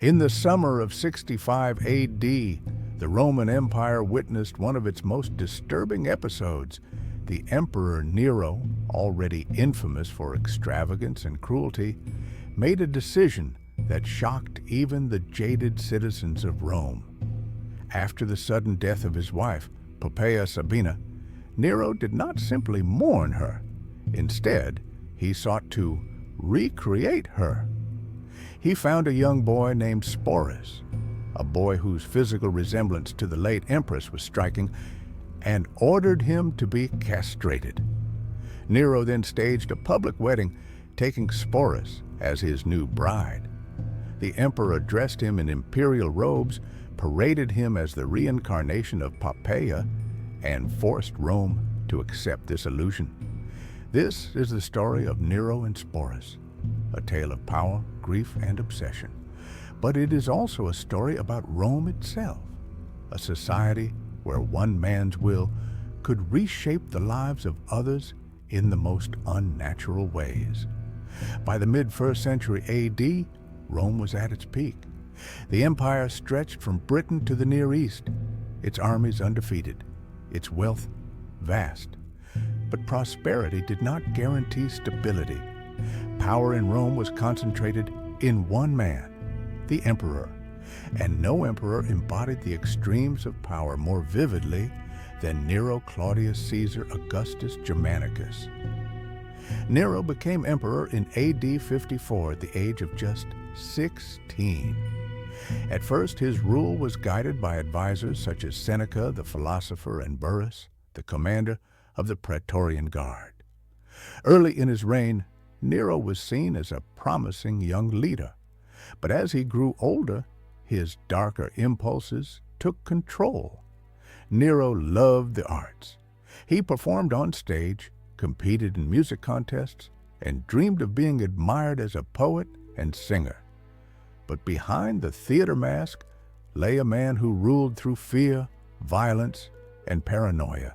In the summer of 65 AD, the Roman Empire witnessed one of its most disturbing episodes. The Emperor Nero, already infamous for extravagance and cruelty, made a decision that shocked even the jaded citizens of Rome. After the sudden death of his wife, Poppaea Sabina, Nero did not simply mourn her. Instead, he sought to recreate her. He found a young boy named Sporus, a boy whose physical resemblance to the late empress was striking, and ordered him to be castrated. Nero then staged a public wedding, taking Sporus as his new bride. The emperor dressed him in imperial robes, paraded him as the reincarnation of Poppaea, and forced Rome to accept this illusion. This is the story of Nero and Sporus, a tale of power, grief, and obsession. But it is also a story about Rome itself, a society where one man's will could reshape the lives of others in the most unnatural ways. By the mid-1st century AD, Rome was at its peak. The empire stretched from Britain to the Near East, its armies undefeated, its wealth vast. But prosperity did not guarantee stability. Power in Rome was concentrated in one man, the emperor, and no emperor embodied the extremes of power more vividly than Nero Claudius Caesar Augustus Germanicus. Nero became emperor in AD 54 at the age of just 16. At first, his rule was guided by advisors such as Seneca, the philosopher, and Burrus, the commander of the Praetorian Guard. Early in his reign, Nero was seen as a promising young leader. But as he grew older, his darker impulses took control. Nero loved the arts. He performed on stage, competed in music contests, and dreamed of being admired as a poet and singer. But behind the theater mask lay a man who ruled through fear, violence, and paranoia.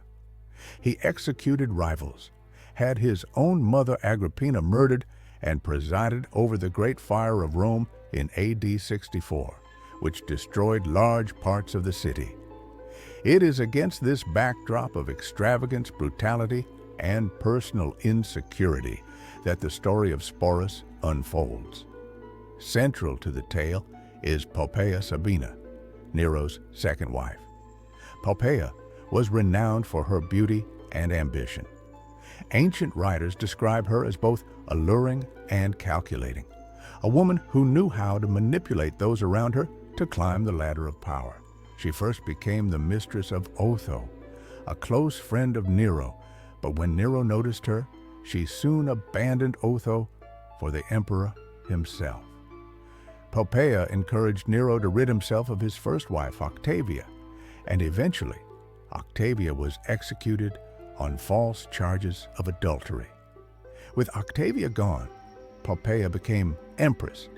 He executed rivals, had his own mother Agrippina murdered, and presided over the Great Fire of Rome in AD 64, which destroyed large parts of the city. It is against this backdrop of extravagance, brutality, and personal insecurity that the story of Sporus unfolds. Central to the tale is Poppaea Sabina, Nero's second wife. Poppaea was renowned for her beauty and ambition. Ancient writers describe her as both alluring and calculating, a woman who knew how to manipulate those around her to climb the ladder of power. She first became the mistress of Otho, a close friend of Nero, but when Nero noticed her, she soon abandoned Otho for the emperor himself. Poppaea encouraged Nero to rid himself of his first wife, Octavia, and eventually Octavia was executed on false charges of adultery. With Octavia gone, Poppaea became empress.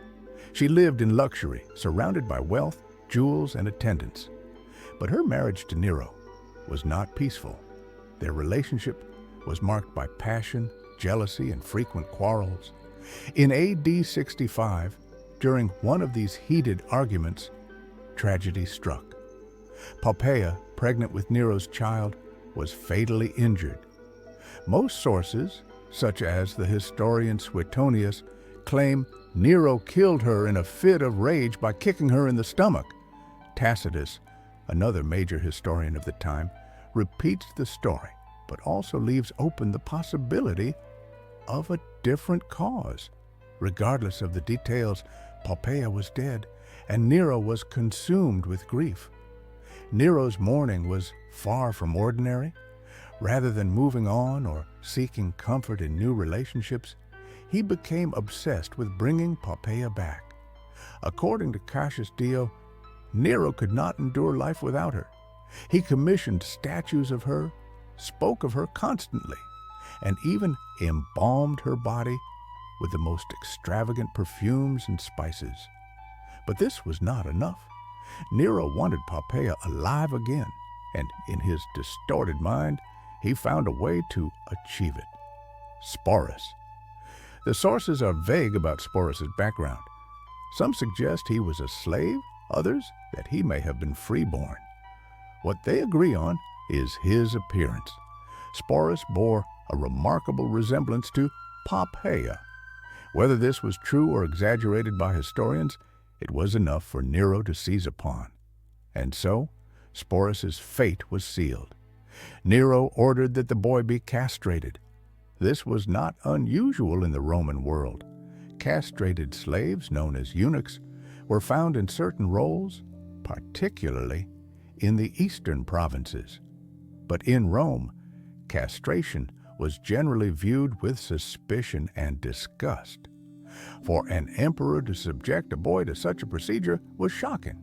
She lived in luxury, surrounded by wealth, jewels, and attendants. But her marriage to Nero was not peaceful. Their relationship was marked by passion, jealousy, and frequent quarrels. In AD 65, during one of these heated arguments, tragedy struck. Poppaea, pregnant with Nero's child, was fatally injured. Most sources, such as the historian Suetonius, claim Nero killed her in a fit of rage by kicking her in the stomach. Tacitus, another major historian of the time, repeats the story, but also leaves open the possibility of a different cause. Regardless of the details, Poppaea was dead, and Nero was consumed with grief. Nero's mourning was far from ordinary. Rather than moving on or seeking comfort in new relationships, he became obsessed with bringing Poppaea back. According to Cassius Dio, Nero could not endure life without her. He commissioned statues of her, spoke of her constantly, and even embalmed her body with the most extravagant perfumes and spices. But this was not enough. Nero wanted Poppaea alive again, and in his distorted mind, he found a way to achieve it. Sporus. The sources are vague about Sporus' background. Some suggest he was a slave, others that he may have been freeborn. What they agree on is his appearance. Sporus bore a remarkable resemblance to Poppaea. Whether this was true or exaggerated by historians, it was enough for Nero to seize upon. And so, Sporus's fate was sealed. Nero ordered that the boy be castrated. This was not unusual in the Roman world. Castrated slaves, known as eunuchs, were found in certain roles, particularly in the eastern provinces. But in Rome, castration was generally viewed with suspicion and disgust. For an emperor to subject a boy to such a procedure was shocking.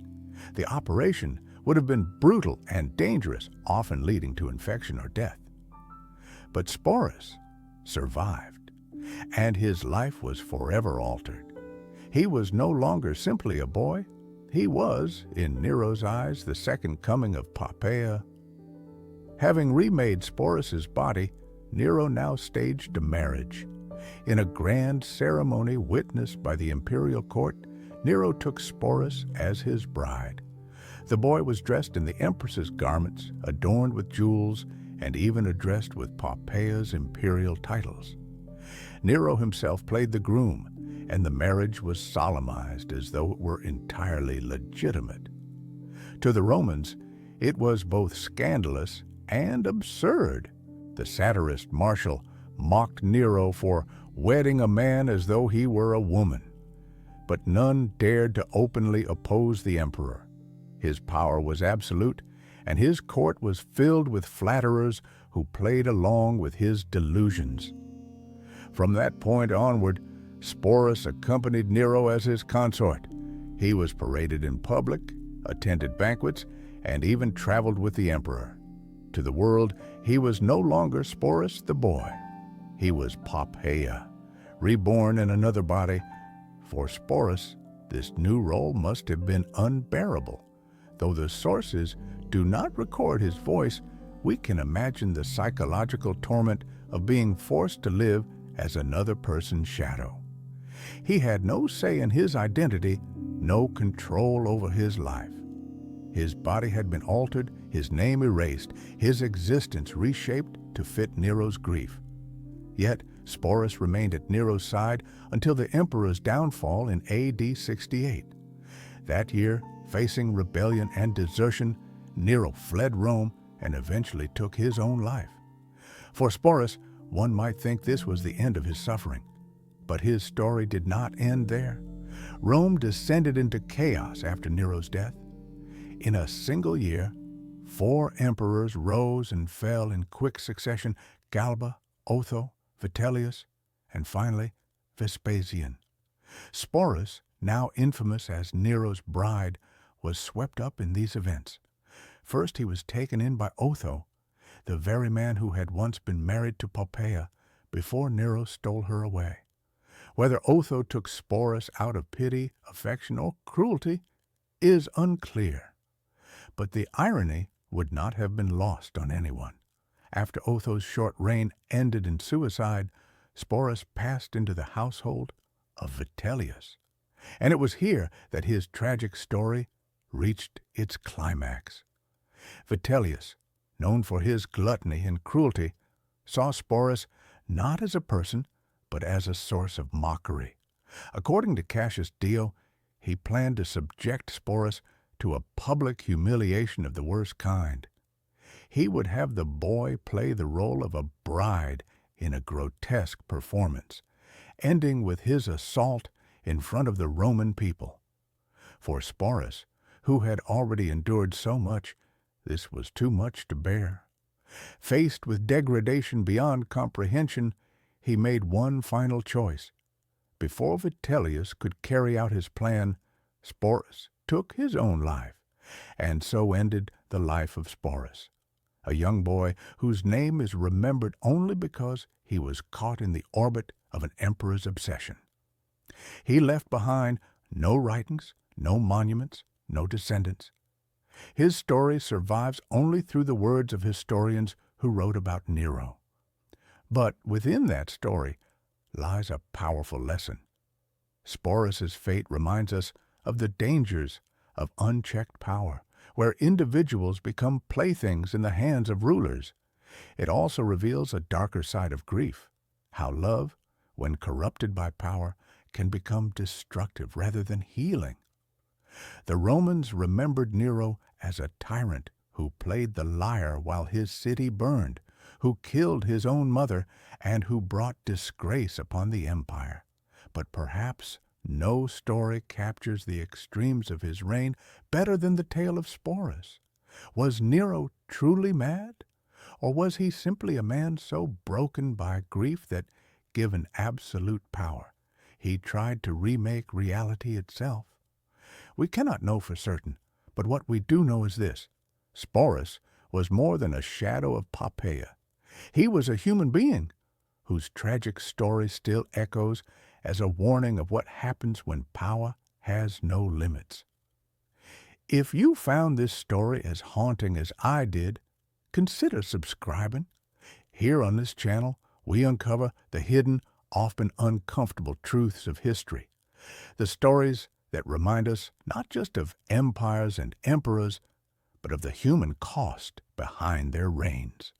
The operation would have been brutal and dangerous, often leading to infection or death. But Sporus survived, and his life was forever altered. He was no longer simply a boy. He was, in Nero's eyes, the second coming of Poppaea. Having remade Sporus's body, Nero now staged a marriage. In a grand ceremony witnessed by the imperial court, Nero took Sporus as his bride. The boy was dressed in the empress's garments, adorned with jewels, and even addressed with Poppaea's imperial titles. Nero himself played the groom, and the marriage was solemnized as though it were entirely legitimate. To the Romans, it was both scandalous and absurd. The satirist Martial mocked Nero for wedding a man as though he were a woman. But none dared to openly oppose the emperor. His power was absolute, and his court was filled with flatterers who played along with his delusions. From that point onward, Sporus accompanied Nero as his consort. He was paraded in public, attended banquets, and even traveled with the emperor. To the world, he was no longer Sporus the boy. He was Poppaea, reborn in another body. For Sporus, this new role must have been unbearable. Though the sources do not record his voice, we can imagine the psychological torment of being forced to live as another person's shadow. He had no say in his identity, no control over his life. His body had been altered, his name erased, his existence reshaped to fit Nero's grief. Yet Sporus remained at Nero's side until the emperor's downfall in AD 68. That year, facing rebellion and desertion, Nero fled Rome and eventually took his own life. For Sporus, one might think this was the end of his suffering. But his story did not end there. Rome descended into chaos after Nero's death. In a single year, 4 emperors rose and fell in quick succession: Galba, Otho, Vitellius, and finally Vespasian. Sporus, now infamous as Nero's bride, was swept up in these events. First, he was taken in by Otho, the very man who had once been married to Poppaea before Nero stole her away. Whether Otho took Sporus out of pity, affection, or cruelty is unclear. But the irony would not have been lost on anyone. After Otho's short reign ended in suicide, Sporus passed into the household of Vitellius. And it was here that his tragic story reached its climax. Vitellius, known for his gluttony and cruelty, saw Sporus not as a person, but as a source of mockery. According to Cassius Dio, he planned to subject Sporus to a public humiliation of the worst kind. He would have the boy play the role of a bride in a grotesque performance, ending with his assault in front of the Roman people. For Sporus, who had already endured so much, this was too much to bear. Faced with degradation beyond comprehension, he made one final choice. Before Vitellius could carry out his plan, Sporus took his own life, and so ended the life of Sporus, a young boy whose name is remembered only because he was caught in the orbit of an emperor's obsession. He left behind no writings, no monuments, no descendants. His story survives only through the words of historians who wrote about Nero. But within that story lies a powerful lesson. Sporus's fate reminds us of the dangers of unchecked power, where individuals become playthings in the hands of rulers. It also reveals a darker side of grief, how love, when corrupted by power, can become destructive rather than healing. The Romans remembered Nero as a tyrant who played the lyre while his city burned, who killed his own mother, and who brought disgrace upon the empire. But perhaps no story captures the extremes of his reign better than the tale of Sporus. Was Nero truly mad? Or was he simply a man so broken by grief that, given absolute power, he tried to remake reality itself? We cannot know for certain, but what we do know is this: Sporus was more than a shadow of Poppaea. He was a human being whose tragic story still echoes as a warning of what happens when power has no limits. If you found this story as haunting as I did, consider subscribing. Here on this channel, we uncover the hidden, often uncomfortable truths of history, the stories that remind us not just of empires and emperors, but of the human cost behind their reigns.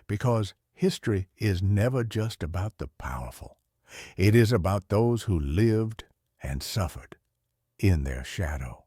Because history is never just about the powerful. It is about those who lived and suffered in their shadow.